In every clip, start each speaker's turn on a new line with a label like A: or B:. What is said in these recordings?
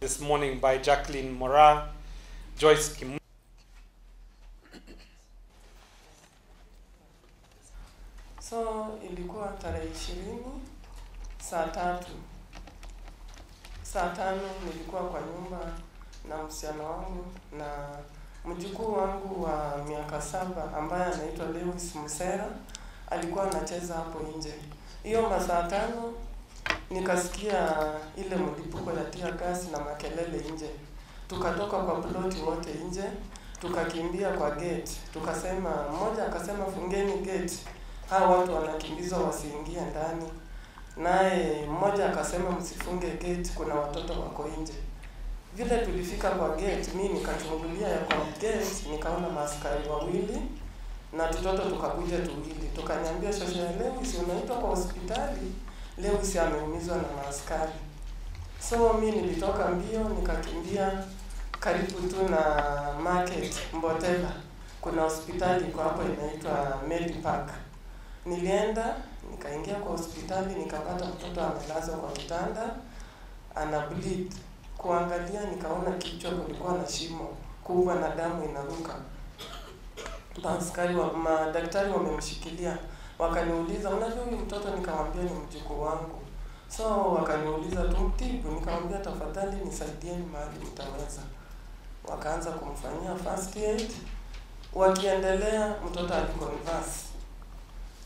A: this morning by Jacqueline Mora, Joyce Kim.
B: So ilikuwa tarehe 20 saa 3. Saa 5 nilikuwa kwa nyumba na msichana wangu na mjukuu wangu wa miaka 7 ambaye anaitwa Lewis Musera alikuwa anacheza hapo nje. Hiyo masaa 5 nikasikia ile mlipuko ya tear gas na makelele nje. Tukatoka kwa ploti wote nje, tukakimbia kwa gate. Tukasema, mmoja akasema fungeni gate. Hao watu wanakimbizwa wasiingie ndani. Naye mmoja akasema msifunge gate, kuna watoto wako nje. Vile tulifika kwa gate, mimi nikachungulia ya kwa gate, nikaona maaskari wawili na tutoto tukakuja tuwili. Tukaniambia shosho ya Lewis unaitwa kwa hospitali, Lewis ameumizwa na maaskari. So mimi nilitoka mbio nikakimbia karibu tu na market Mbotela. Kuna hospitali kwa hapo inaitwa Medipark. Nilienda, nikaingia kwa hospitali, nikapata mtoto amelazwa kwa kitanda, ana bleed. Kuangalia nikaona kichwa kulikuwa na shimo kubwa na damu inaruka. Madaktari wamemshikilia. Wakaniuliza, unajua huyu mtoto? Nikamwambia ni mjukuu wangu. So wakaniuliza tumtibu, nikamwambia tafadhali nisaidieni mahali mtaweza. Wakaanza kumfanyia first aid. Wakiendelea mtoto aliconvulse.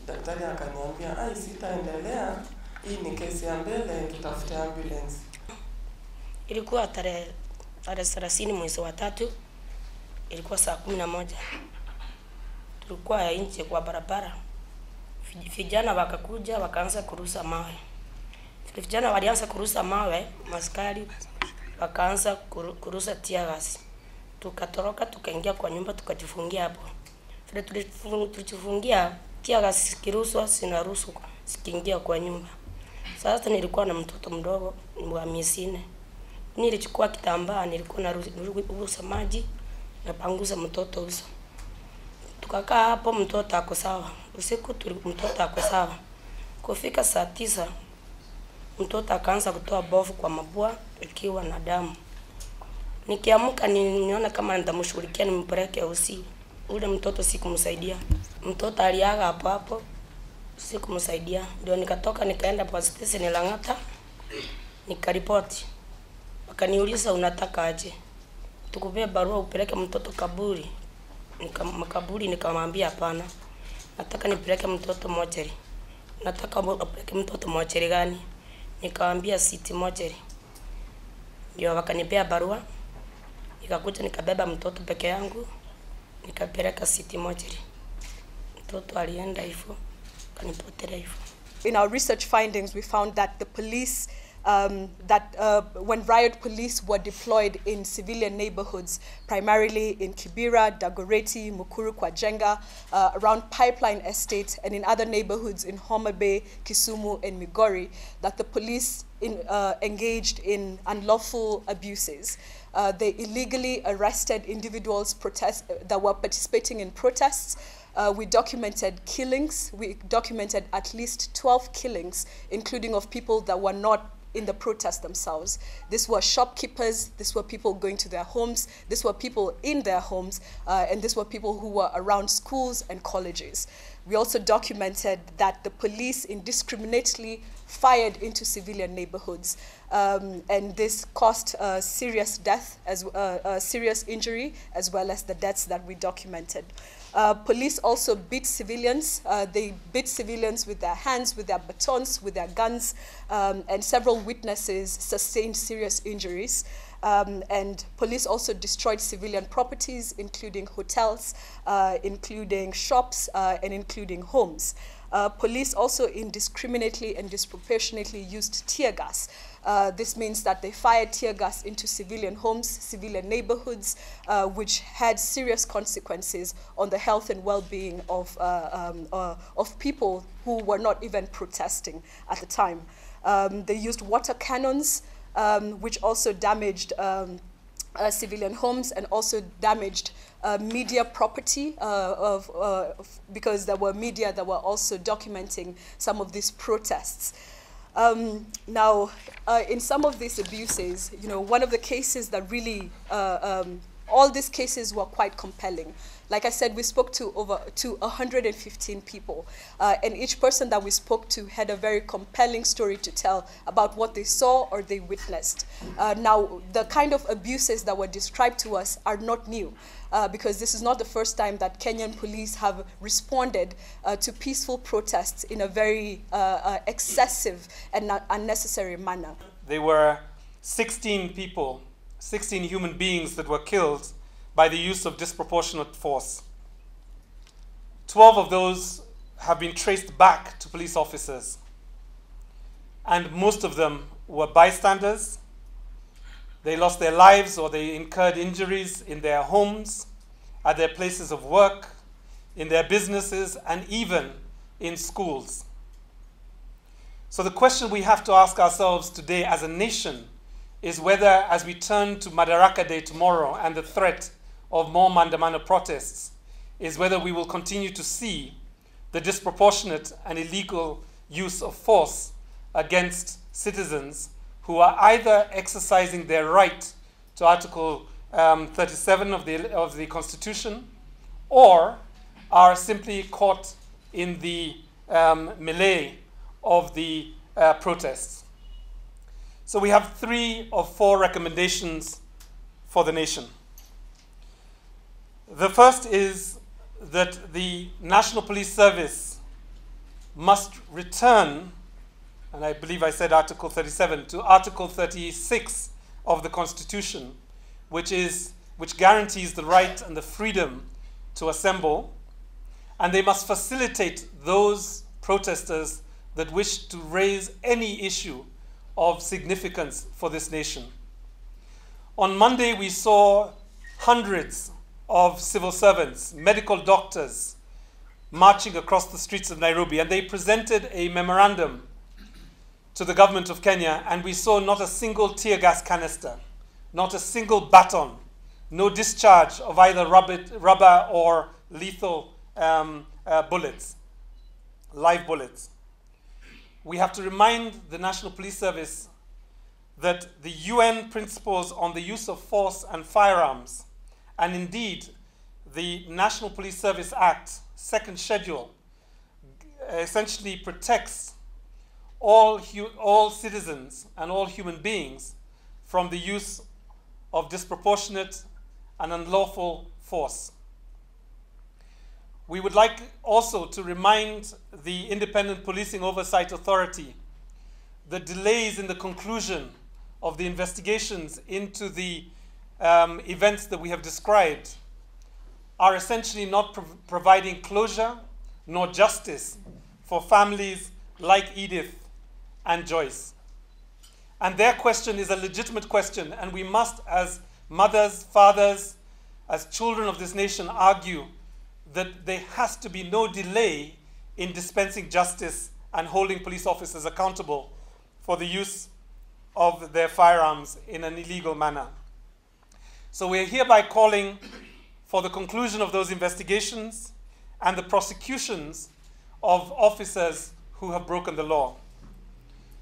B: Daktari akaniambia, sitaendelea, hii ni kesi ya mbele, tutafute ambulance.
C: Ilikuwa tarehe 30 mwezi wa 3, ilikuwa saa 11. Tulikuwa nje kwa barabara. Vijana wakakuja wakaanza kurusa mawe. Vijana walianza kurusa mawe, maskari wakaanza kurusa tear gas. Tukatoroka tukaingia kwa nyumba tukajifungia hapo. Vile tulijifungia tear gas kiruswa sinaruhusu sikiingia kwa nyumba. Sasa nilikuwa na mtoto mdogo wa miezi 4. Nilichukua kitambaa nilikuwa naruhusa maji na panguza mtoto uso. Tukakaa hapo mtoto ako sawa. Usiku mtoto ako sawa. Kufika saa 9 mtoto akaanza kutoa bofu kwa mapua ikiwa na damu. Nikiamka niona kama nitamshughulikia nimpeleke hosi. Ule mtoto sikumsaidia. Mtoto aliaga hapo hapo. Sikumsaidia. Ndio nikatoka nikaenda kwa station Lang'ata. Nikaripoti. Wakaniuliza unataka aje? Tukupee barua upeleke mtoto kaburi. Makaburi nikamwambia hapana. Nataka nipeleke mtoto mochari. Nataka upeleke mtoto mochari gani? Nikamwambia City mochari. Ndio wakanipea barua. Nikakuja nikabeba mtoto peke yangu. Nikapeleka City mochari. Mtoto alienda hivyo. Kanipotelea hivyo.
D: In our research findings, we found that the police, when riot police were deployed in civilian neighborhoods, primarily in Kibera, Dagoretti, Mukuru, Kwajenga, around pipeline estates, and in other neighborhoods in Homa Bay, Kisumu, and Migori, that the police engaged in unlawful abuses. They illegally arrested individuals that were participating in protests. We documented killings. We documented at least 12 killings, including of people that were not in the protest themselves. These were shopkeepers, these were people going to their homes, these were people in their homes, and these were people who were around schools and colleges. We also documented that the police indiscriminately fired into civilian neighborhoods, and this caused serious death, serious injury, as well as the deaths that we documented. Police also beat civilians. They beat civilians with their hands, with their batons, with their guns, and several witnesses sustained serious injuries. And police also destroyed civilian properties, including hotels, including shops, and including homes. Police also indiscriminately and disproportionately used tear gas. This means that they fired tear gas into civilian homes, civilian neighborhoods, which had serious consequences on the health and well-being of people who were not even protesting at the time. They used water cannons, which also damaged civilian homes and also damaged media property because there were media that were also documenting some of these protests. Now, in some of these abuses, you know, one of the cases that really, all these cases were quite compelling. Like I said, we spoke to over 115 people, and each person that we spoke to had a very compelling story to tell about what they saw or they witnessed. Now, the kind of abuses that were described to us are not new, because this is not the first time that Kenyan police have responded to peaceful protests in a very excessive and unnecessary manner.
A: There were 16 people, 16 human beings that were killed by the use of disproportionate force. 12 of those have been traced back to police officers, and most of them were bystanders. They lost their lives or they incurred injuries in their homes, at their places of work, in their businesses, and even in schools. So the question we have to ask ourselves today as a nation is whether, as we turn to Madaraka Day tomorrow and the threat of more Maandamano protests, is whether we will continue to see the disproportionate and illegal use of force against citizens who are either exercising their right to Article 37 of the Constitution, or are simply caught in the melee of the protests. So we have 3 of 4 recommendations for the nation. The first is that the National Police Service must return, and I believe I said Article 37, to Article 36 of the Constitution, which guarantees the right and the freedom to assemble, and they must facilitate those protesters that wish to raise any issue of significance for this nation. On Monday, we saw hundreds of civil servants, medical doctors, marching across the streets of Nairobi, and they presented a memorandum to the government of Kenya, and we saw not a single tear gas canister, not a single baton, no discharge of either rubber or lethal bullets, live bullets. We have to remind the National Police Service that the UN principles on the use of force and firearms, and indeed the National Police Service Act, second schedule, essentially protects all citizens and all human beings from the use of disproportionate and unlawful force. We would like also to remind the Independent Policing Oversight Authority that delays in the conclusion of the investigations into the events that we have described are essentially not providing closure nor justice for families like Edith and Joyce. And their question is a legitimate question, and we must, as mothers, fathers, as children of this nation, argue that there has to be no delay in dispensing justice and holding police officers accountable for the use of their firearms in an illegal manner. So we are hereby calling for the conclusion of those investigations and the prosecutions of officers who have broken the law.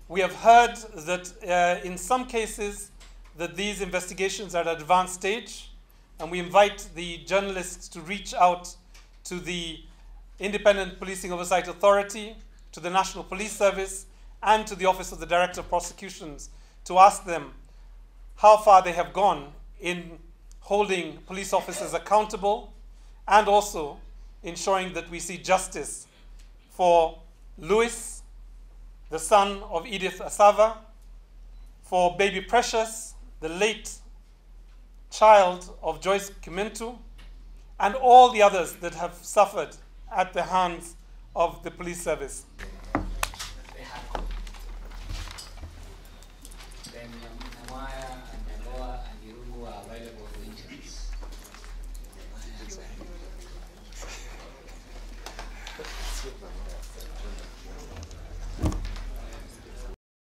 A: We have heard that in some cases that these investigations are at an advanced stage, and we invite the journalists to reach out to the Independent Policing Oversight Authority, to the National Police Service, and to the Office of the Director of Prosecutions to ask them how far they have gone in holding police officers accountable, and also ensuring that we see justice for Louis, the son of Edith Asava, for baby Precious, the late child of Joyce Kimentu, and all the others that have suffered at the hands of the police service.